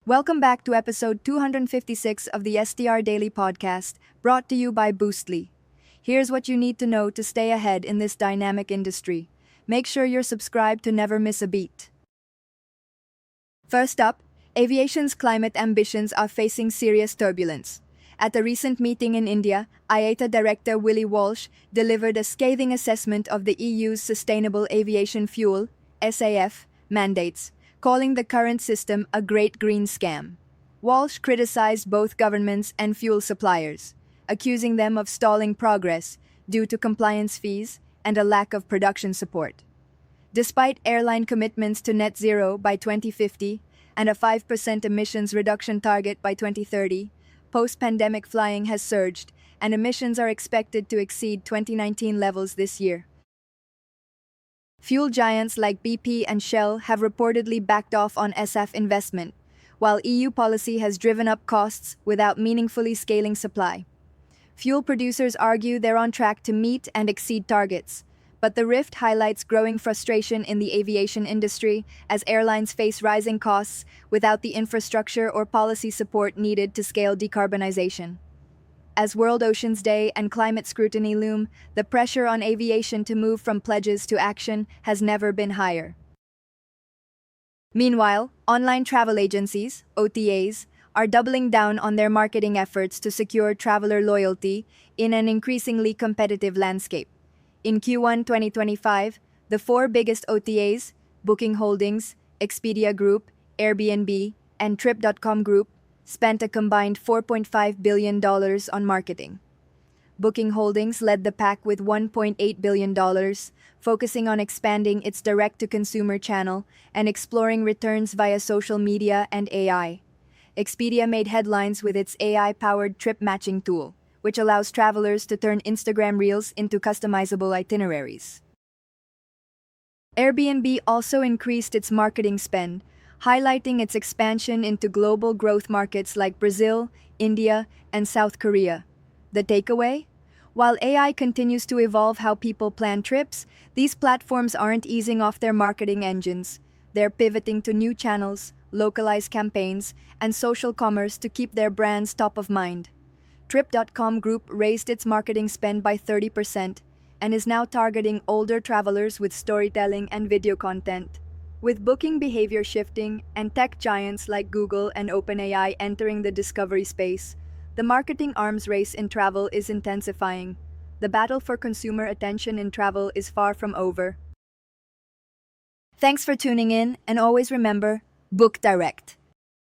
Welcome back to episode 256 of the STR Daily podcast, brought to you by Boostly. Here's what you need to know to stay ahead in this dynamic industry. Make sure you're subscribed to never miss a beat. First up, aviation's climate ambitions are facing serious turbulence. At a recent meeting in India, IATA Director Willie Walsh delivered a scathing assessment of the EU's Sustainable Aviation Fuel (SAF) mandates, calling the current system a great green scam. Walsh criticized both governments and fuel suppliers, accusing them of stalling progress due to compliance fees and a lack of production support. Despite airline commitments to net zero by 2050 and a 5% emissions reduction target by 2030, post-pandemic flying has surged, and emissions are expected to exceed 2019 levels this year. Fuel giants like BP and Shell have reportedly backed off on SAF investment, while EU policy has driven up costs without meaningfully scaling supply. Fuel producers argue they're on track to meet and exceed targets, but the rift highlights growing frustration in the aviation industry as airlines face rising costs without the infrastructure or policy support needed to scale decarbonization. As World Oceans Day and climate scrutiny loom, the pressure on aviation to move from pledges to action has never been higher. Meanwhile, online travel agencies, OTAs, are doubling down on their marketing efforts to secure traveler loyalty in an increasingly competitive landscape. In Q1 2025, the four biggest OTAs, Booking Holdings, Expedia Group, Airbnb, and Trip.com Group, spent a combined $4.5 billion on marketing. Booking Holdings led the pack with $1.8 billion, focusing on expanding its direct-to-consumer channel and exploring returns via social media and AI. Expedia made headlines with its AI-powered trip matching tool, which allows travelers to turn Instagram Reels into customizable itineraries. Airbnb also increased its marketing spend, highlighting its expansion into global growth markets like Brazil, India, and South Korea. The takeaway? While AI continues to evolve how people plan trips, these platforms aren't easing off their marketing engines. They're pivoting to new channels, localized campaigns, and social commerce to keep their brands top of mind. Trip.com Group raised its marketing spend by 30% and is now targeting older travelers with storytelling and video content. With booking behavior shifting and tech giants like Google and OpenAI entering the discovery space, the marketing arms race in travel is intensifying. The battle for consumer attention in travel is far from over. Thanks for tuning in, and always remember, book direct.